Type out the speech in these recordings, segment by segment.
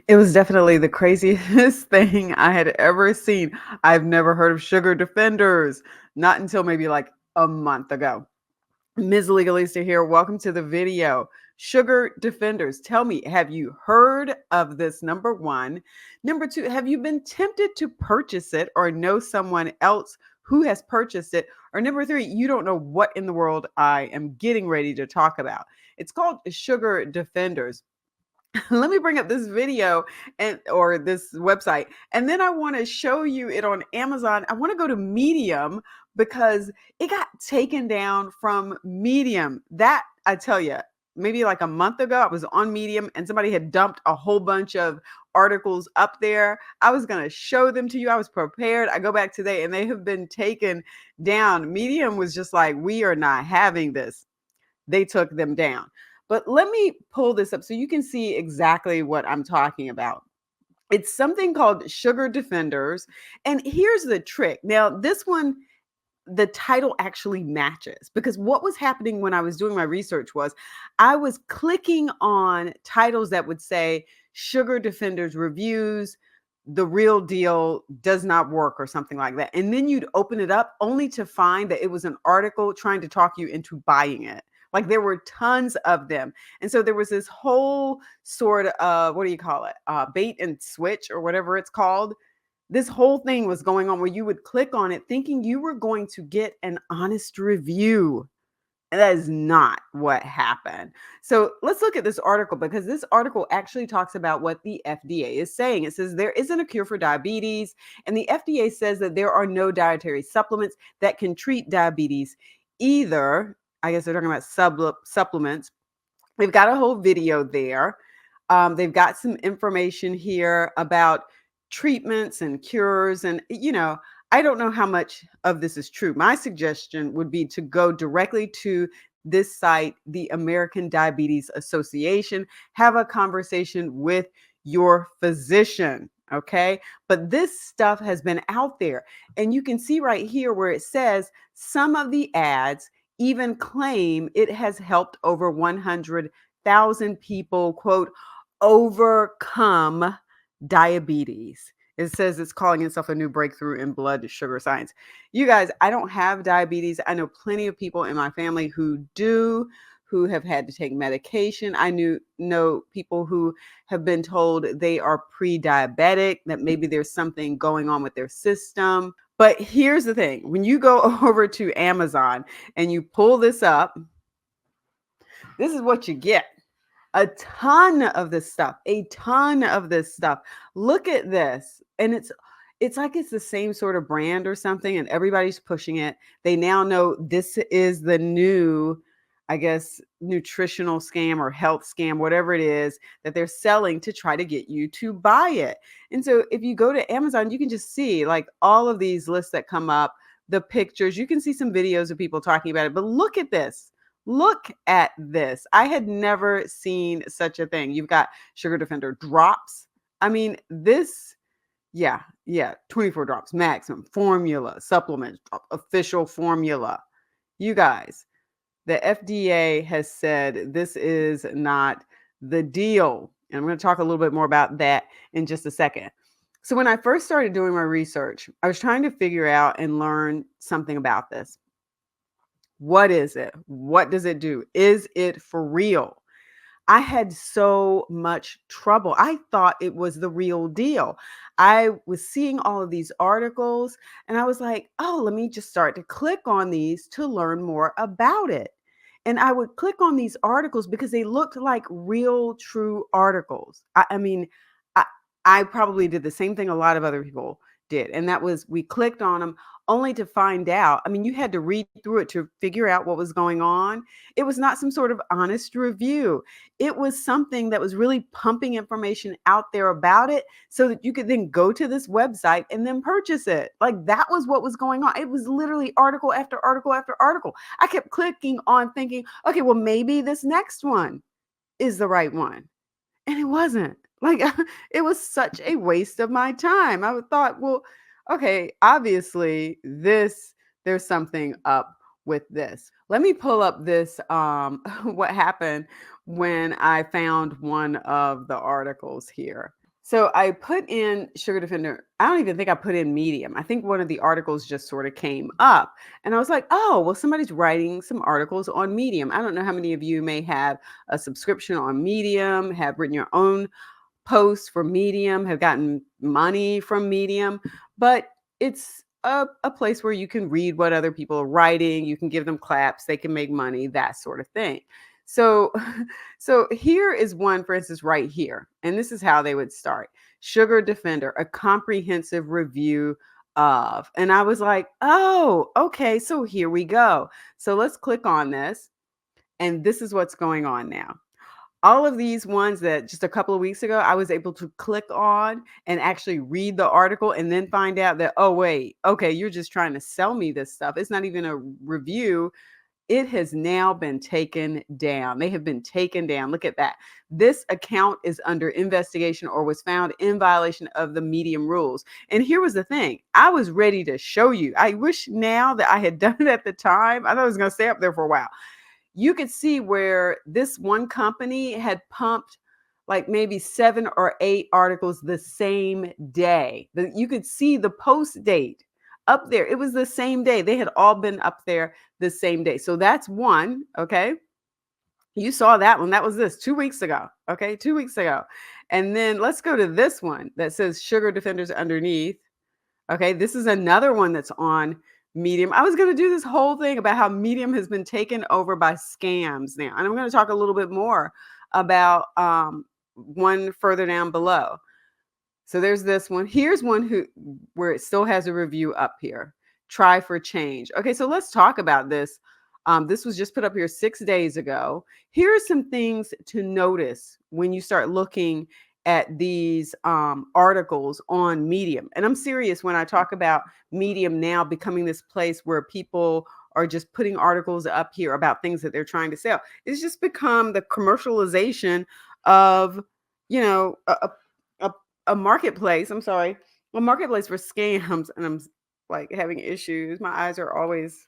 It was definitely the craziest thing I had ever seen. I've never heard of sugar defenders, not until maybe like a month ago. Ms Legalista here. Welcome to the video. Sugar defenders. Tell me, have you heard of this? Number one. Number two, have you been tempted to purchase it or know someone else who has purchased it? Or number three, you don't know what in the world I am getting ready to talk about. It's called sugar defenders. Let me bring up this video and or this website, and then I want to show you it on Amazon. I want to go to Medium because it got taken down from Medium. That I tell you, maybe like a month ago I was on Medium and somebody had dumped a whole bunch of articles up there. I was going to show them to you. I was prepared. I go back today and they have been taken down. Medium was just like, we are not having this. They took them down. But let me pull this up so you can see exactly what I'm talking about. It's something called Sugar Defenders. And here's the trick. Now, this one, the title actually matches because what was happening when I was doing my research was I was clicking on titles that would say Sugar Defenders reviews, the real deal does not work or something like that. And then you'd open it up only to find that it was an article trying to talk you into buying it. Like there were tons of them. And so there was this whole sort of, what do you call it? Bait and switch or whatever it's called. This whole thing was going on where you would click on it thinking you were going to get an honest review. And that is not what happened. So let's look at this article because this article actually talks about what the FDA is saying. It says there isn't a cure for diabetes, and the FDA says that there are no dietary supplements that can treat diabetes either. I guess they're talking about supplements. They've got a whole video there. They've got some information here about treatments and cures. And, I don't know how much of this is true. My suggestion would be to go directly to this site, the American Diabetes Association, have a conversation with your physician. Okay. But this stuff has been out there. And you can see right here where it says some of the ads even claim it has helped over 100,000 people, quote, overcome diabetes. It says it's calling itself a new breakthrough in blood sugar science. You guys, I don't have diabetes. I know plenty of people in my family who do, who have had to take medication. I know people who have been told they are pre-diabetic, that maybe there's something going on with their system. But here's the thing. When you go over to Amazon and you pull this up, this is what you get. A ton of this stuff, a ton of this stuff. Look at this. And it's like it's the same sort of brand or something, and everybody's pushing it. They now know this is the new, I guess, nutritional scam or health scam, whatever it is that they're selling to try to get you to buy it. And so if you go to Amazon, you can just see like all of these lists that come up, the pictures. You can see some videos of people talking about it, but look at this. Look at this. I had never seen such a thing. You've got Sugar Defender drops. I mean, yeah, 24 drops maximum, formula, supplement, official formula. You guys, the FDA has said this is not the deal. And I'm going to talk a little bit more about that in just a second. So when I first started doing my research, I was trying to figure out and learn something about this. What is it? What does it do? Is it for real? I had so much trouble. I thought it was the real deal. I was seeing all of these articles and I was like, oh, let me just start to click on these to learn more about it. And I would click on these articles because they looked like real, true articles. I mean, I, I probably did the same thing a lot of other people did. And that was we clicked on them only to find out. I mean, you had to read through it to figure out what was going on. It was not some sort of honest review. It was something that was really pumping information out there about it so that you could then go to this website and then purchase it. Like that was what was going on. It was literally article after article after article. I kept clicking on thinking, okay, well, maybe this next one is the right one. And it wasn't. Like it was such a waste of my time. I thought, well, okay, obviously there's something up with this. Let me pull up this what happened when I found one of the articles here. So I put in Sugar Defender. I don't even think I put in Medium. I think one of the articles just sort of came up. And I was like, oh, well, somebody's writing some articles on Medium. I don't know how many of you may have a subscription on Medium, have written your own posts for Medium, have gotten money from Medium, but it's a place where you can read what other people are writing. You can give them claps, they can make money, that sort of thing. So, so here is one, for instance, right here. And this is how they would start. Sugar Defender, a comprehensive review of. And I was like, oh, okay, so here we go. So let's click on this. And this is what's going on now. All of these ones that just a couple of weeks ago, I was able to click on and actually read the article and then find out that, oh, wait, okay, you're just trying to sell me this stuff. It's not even a review. It has now been taken down. They have been taken down. Look at that. This account is under investigation or was found in violation of the Medium rules. And here was the thing. I was ready to show you. I wish now that I had done it at the time. I thought I was going to stay up there for a while. You could see where this one company had pumped like maybe 7 or 8 articles the same day. You could see the post date up there. It was the same day. They had all been up there the same day. So that's one, okay? You saw that one. That was this 2 weeks ago, okay? 2 weeks ago. And then let's go to this one that says Sugar Defenders underneath. Okay, this is another one that's on Medium. I was going to do this whole thing about how Medium has been taken over by scams now. And I'm going to talk a little bit more about one further down below. So there's this one. Here's one where it still has a review up here. Try for change. Okay, so let's talk about this. This was just put up here 6 days ago. Here are some things to notice when you start looking at these articles on Medium. And I'm serious when I talk about Medium now becoming this place where people are just putting articles up here about things that they're trying to sell. It's just become the commercialization of, you know, a marketplace. I'm sorry, a marketplace for scams. And I'm like having issues. My eyes are always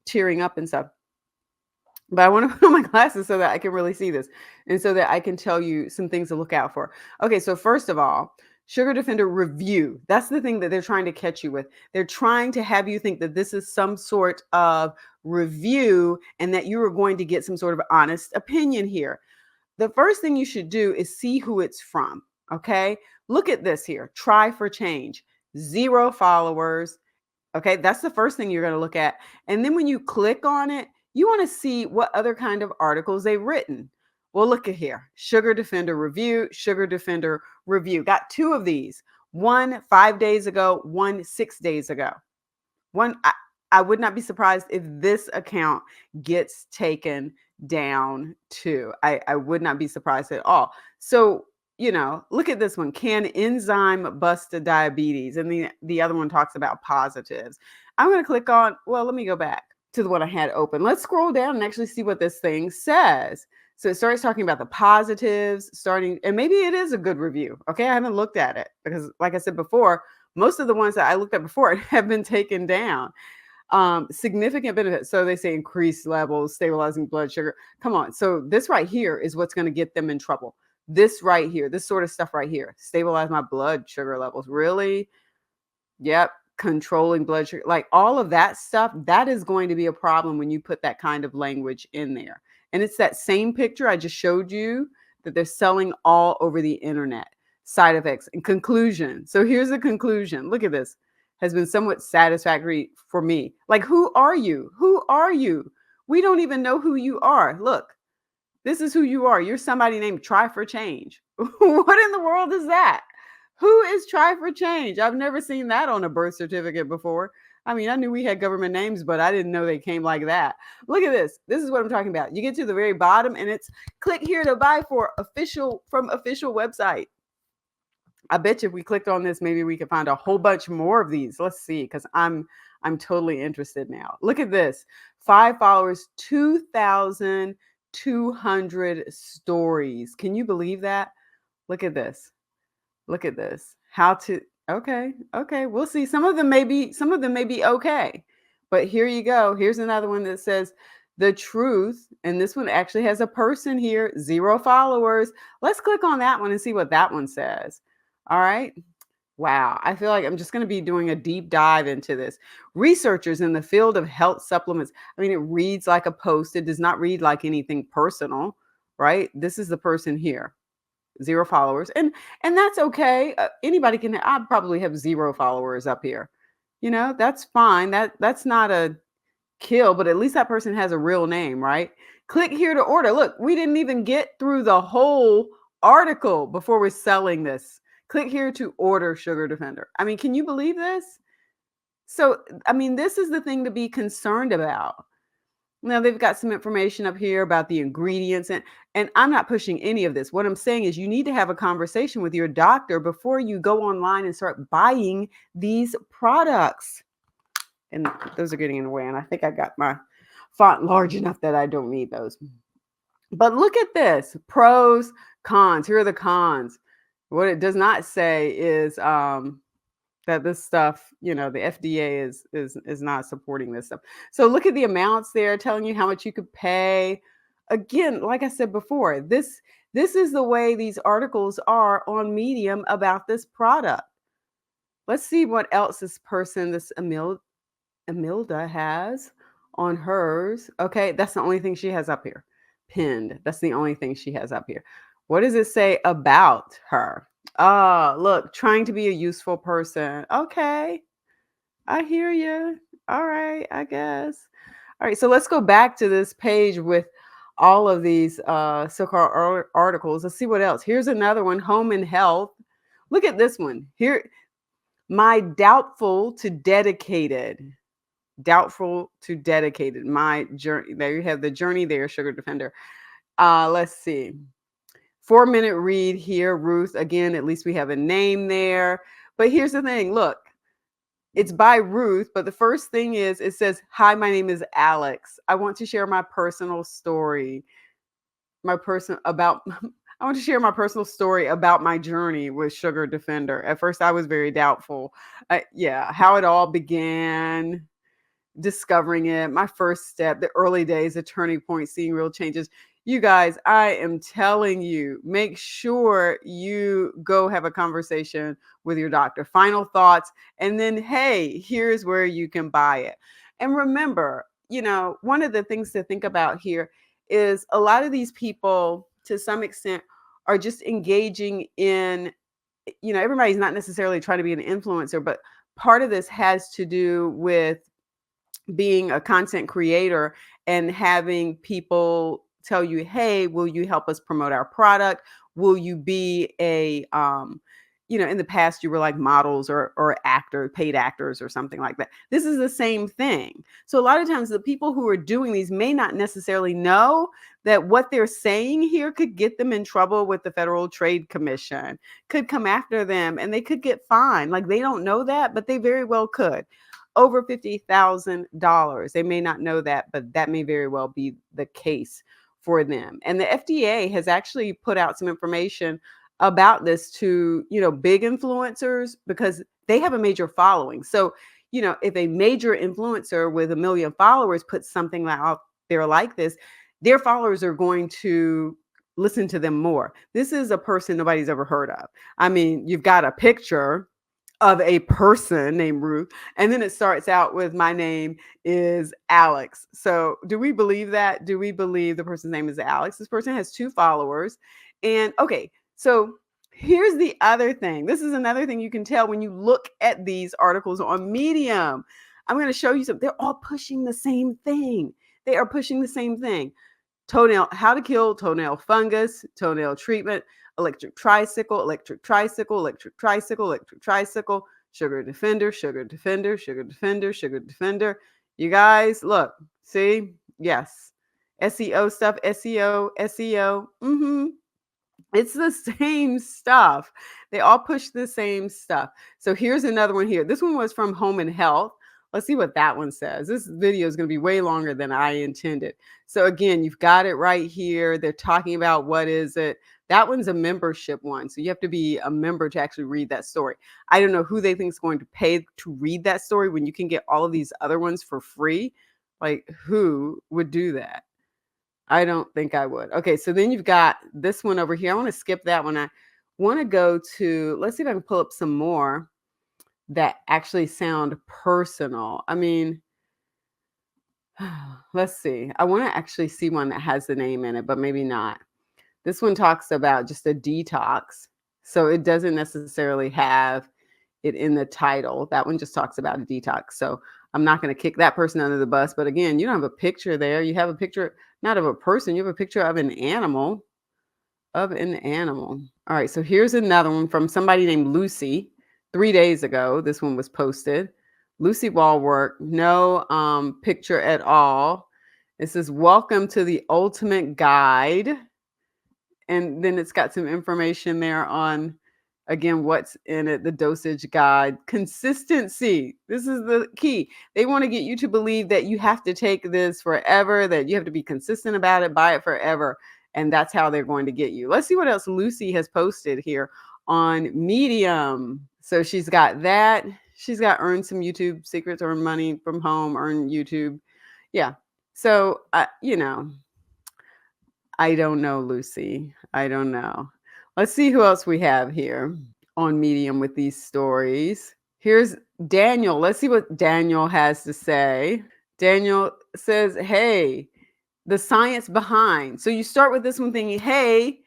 tearing up and stuff. But I want to put on my glasses so that I can really see this and so that I can tell you some things to look out for. Okay, so first of all, Sugar Defender review. That's the thing that they're trying to catch you with. They're trying to have you think that this is some sort of review and that you are going to get some sort of honest opinion here. The first thing you should do is see who it's from, okay? Look at this here. Try for change. 0 followers. Okay, that's the first thing you're going to look at. And then when you click on it, you want to see what other kind of articles they've written. Well, look at here. Sugar Defender review, Sugar Defender review. Got 2 of these. One 5 days ago, one 6 days ago. I would not be surprised if this account gets taken down too. I would not be surprised at all. So, look at this one. Can enzyme bust diabetes? And the other one talks about positives. I'm going to click on, well, let me go back to the one I had open. Let's scroll down and actually see what this thing says. So it starts talking about the positives, and maybe it is a good review. Okay, I haven't looked at it because, like I said before, most of the ones that I looked at before have been taken down. Significant benefits. So they say increased levels, stabilizing blood sugar. Come on. So this right here is what's going to get them in trouble. This right here, this sort of stuff right here, stabilize my blood sugar levels. Really? Yep. Controlling blood sugar, like all of that stuff, that is going to be a problem when you put that kind of language in there. And it's that same picture I just showed you that they're selling all over the internet. Side effects and conclusion. So here's the conclusion. Look at this. Has been somewhat satisfactory for me. Like, who are you? Who are you? We don't even know who you are. Look, this is who you are. You're somebody named Try for Change. What in the world is that? Who is Try for Change? I've never seen that on a birth certificate before. I mean, I knew we had government names, but I didn't know they came like that. Look at this. This is what I'm talking about. You get to the very bottom and it's click here to buy from official website. I bet you if we clicked on this, maybe we could find a whole bunch more of these. Let's see, because I'm totally interested now. Look at this. 5 followers, 2,200 stories. Can you believe that? Look at this. Look at this. Okay. We'll see. Some of them may be okay. But here you go. Here's another one that says The Truth, and this one actually has a person here, 0 followers. Let's click on that one and see what that one says. All right. Wow, I feel like I'm just going to be doing a deep dive into this. Researchers in the field of health supplements. I mean, it reads like a post. It does not read like anything personal, right? This is the person here, 0 followers, and that's okay. Anybody can. I probably have 0 followers up here. That's fine. That's not a kill, but at least that person has a real name, right? Click here to order. Look, we didn't even get through the whole article before we're selling this. Click here to order Sugar Defender. I mean, can you believe this? So, I mean, this is the thing to be concerned about. Now, they've got some information up here about the ingredients, and I'm not pushing any of this. What I'm saying is you need to have a conversation with your doctor before you go online and start buying these products. And those are getting in the way, and I think I got my font large enough that I don't need those. But look at this. Pros, cons. Here are the cons. What it does not say is that this stuff, the FDA is not supporting this stuff. So look at the amounts there, telling you how much you could pay. Again, like I said before, this is the way these articles are on Medium about this product. Let's see what else this Emilda has on hers. Okay, that's the only thing she has up here. Pinned. That's the only thing she has up here. What does it say about her? Look, trying to be a useful person. Okay, I hear you. All right, I guess. All right, so let's go back to this page with all of these so-called articles. Let's see what else. Here's another one, Home and Health. Look at this one. Here, my doubtful to dedicated. Doubtful to dedicated. My journey. There you have the journey there, Sugar Defender. Let's see. 4-minute read here, Ruth. Again, at least we have a name there. But here's the thing. Look, it's by Ruth, but the first thing is it says, "Hi, my name is Alex. I want to share my personal story. I want to share my personal story about my journey with Sugar Defender." At first, I was very doubtful. How it all began, discovering it, my first step, the early days, the turning point, seeing real changes. You guys, I am telling you, make sure you go have a conversation with your doctor. Final thoughts, and then, hey, here's where you can buy it. And remember, one of the things to think about here is a lot of these people, to some extent, are just engaging in, everybody's not necessarily trying to be an influencer, but part of this has to do with being a content creator and having people tell you, hey, will you help us promote our product? Will you be in the past you were like models or paid actors or something like that. This is the same thing. So a lot of times the people who are doing these may not necessarily know that what they're saying here could get them in trouble with the Federal Trade Commission, could come after them, and they could get fined. Like, they don't know that, but they very well could. Over $50,000. They may not know that, but that may very well be the case for them. And the FDA has actually put out some information about this to, big influencers, because they have a major following. So, if a major influencer with 1 million followers puts something out there like this, their followers are going to listen to them more. This is a person nobody's ever heard of. I mean, you've got a picture of a person named Ruth, and then it starts out with, my name is Alex. So do we believe that? Do we believe the person's name is Alex? This person has 2 followers. And okay, so here's the other thing. This is another thing you can tell when you look at these articles on Medium. I'm going to show you something. They're all pushing the same thing. They are pushing the same thing. How to kill toenail fungus, toenail treatment, electric tricycle, electric tricycle, electric tricycle, electric tricycle, Sugar Defender, Sugar Defender, Sugar Defender, Sugar Defender. You guys, look, see? Yes. SEO stuff, SEO, SEO. It's the same stuff. They all push the same stuff. So here's another one here. This one was from Home and Health. Let's see what that one says. This video is going to be way longer than I intended. So again, you've got it right here. They're talking about what is it. That one's a membership one. So you have to be a member to actually read that story. I don't know who they think is going to pay to read that story when you can get all of these other ones for free. Like, who would do that? I don't think I would. Okay, so then you've got this one over here. I want to skip that one. I want to go to, let's see if I can pull up some more that actually sound personal. I mean, let's see. I want to actually see one that has the name in it, but maybe not. This one talks about just a detox. So it doesn't necessarily have it in the title. That one just talks about a detox. So I'm not going to kick that person under the bus. But again, you don't have a picture there. You have a picture, not of a person, you have a picture of an animal. Of an animal. All right. So here's another one from somebody named Lucy. 3 days ago, this one was posted. Lucy Wallwork, no picture at all. It says, "Welcome to the ultimate guide." And then it's got some information there on, again, what's in it, the dosage guide. Consistency. This is the key. They want to get you to believe that you have to take this forever, that you have to be consistent about it, buy it forever. And that's how they're going to get you. Let's see what else Lucy has posted here on Medium. So she's got that. She's got earn some YouTube secrets, earn money from home, earn YouTube. Yeah. So, I don't know, Lucy. I don't know. Let's see who else we have here on Medium with these stories. Here's Daniel. Let's see what Daniel has to say. Daniel says, "Hey, the science behind." So you start with this one thinking, hey,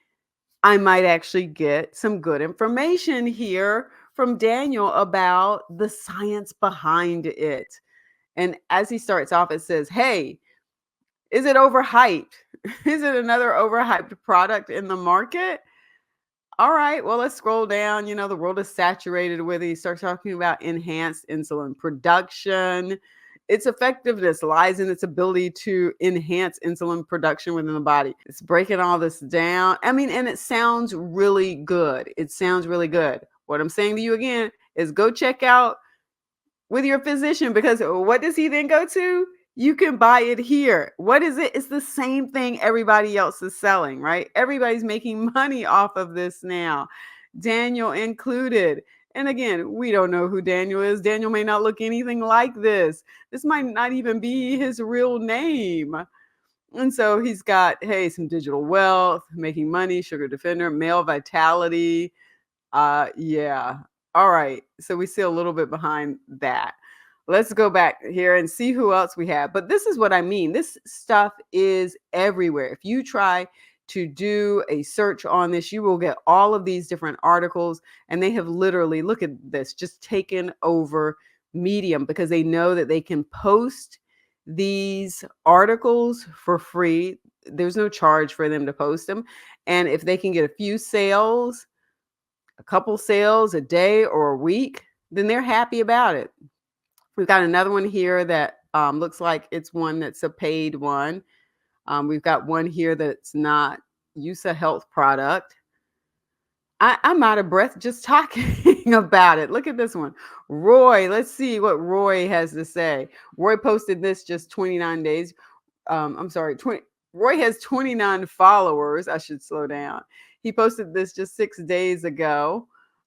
I might actually get some good information here from Daniel about the science behind it. And as he starts off, it says, "Hey, is it overhyped? Is it another overhyped product in the market?" All right, well, let's scroll down. The world is saturated with it. He starts talking about enhanced insulin production. Its effectiveness lies in its ability to enhance insulin production within the body. It's breaking all this down. I mean, and it sounds really good. It sounds really good. What I'm saying to you again is go check out with your physician, because what does he then go to? You can buy it here. What is it? It's the same thing everybody else is selling, right? Everybody's making money off of this now, Daniel included. And again, we don't know who Daniel is. Daniel may not look anything like this. This might not even be his real name. And so he's got, hey, some digital wealth, making money, sugar defender, male vitality, yeah. All right. So we see a little bit behind that. Let's go back here and see who else we have. But this is what I mean. This stuff is everywhere. If you try to do a search on this, you will get all of these different articles. And they have literally, look at this, just taken over Medium, because they know that they can post these articles for free. There's no charge for them to post them. And if they can get a few sales, a couple sales a day or a week, then they're happy about it. We've got another one here that looks like it's one that's a paid one. We've got one here that's not use a health product. I'm out of breath just talking about it. Look at this one. Roy, let's see what Roy has to say. Roy posted this just 29 days. I'm sorry, Roy has 29 followers. I should slow down. He posted this just 6 days ago.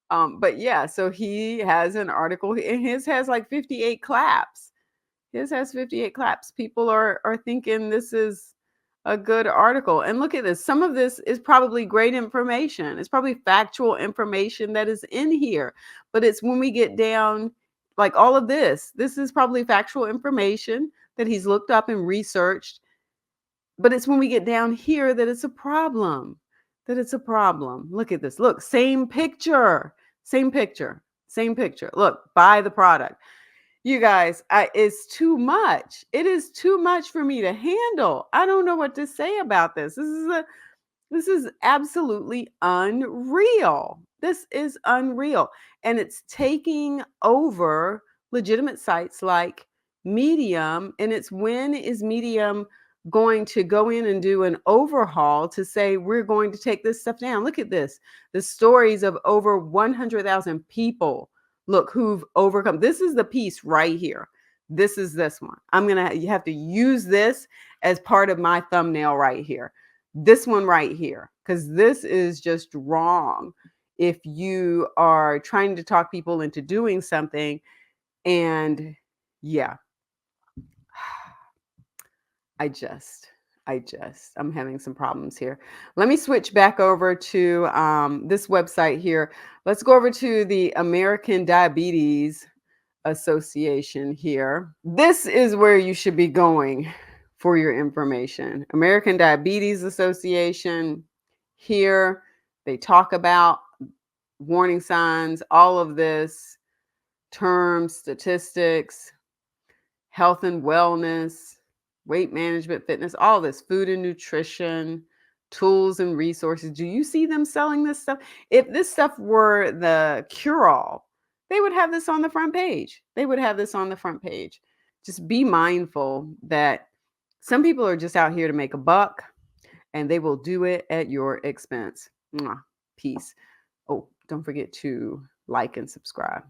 But yeah, so he has an article, and his has like 58 claps. His has 58 claps. People are thinking this is a good article. And look at this. Some of this is probably great information. It's probably factual information that is in here. But it's when we get down, like all of this is probably factual information that he's looked up and researched. But it's when we get down here that it's a problem. Look at this. Look, same picture. Look, buy the product. You guys, it's too much. It is too much for me to handle. I don't know what to say about this. This is absolutely unreal. This is unreal. And it's taking over legitimate sites like Medium. And it's, when is Medium going to go in and do an overhaul to say, we're going to take this stuff down? Look at this. The stories of over 100,000 people, look, who've overcome. This is the piece right here. This is this one. You have to use this as part of my thumbnail right here. This one right here, because this is just wrong. If you are trying to talk people into doing something, and yeah, I just, I'm having some problems here. Let me switch back over to this website here. Let's go over to the American Diabetes Association here. This is where you should be going for your information. American Diabetes Association. Here, they talk about warning signs, all of this, terms, statistics, health and wellness, weight management, fitness, all this, food and nutrition, tools and resources. Do you see them selling this stuff? If this stuff were the cure all, they would have this on the front page. They would have this on the front page. Just be mindful that some people are just out here to make a buck and they will do it at your expense. Mwah. Peace. Oh, don't forget to like and subscribe.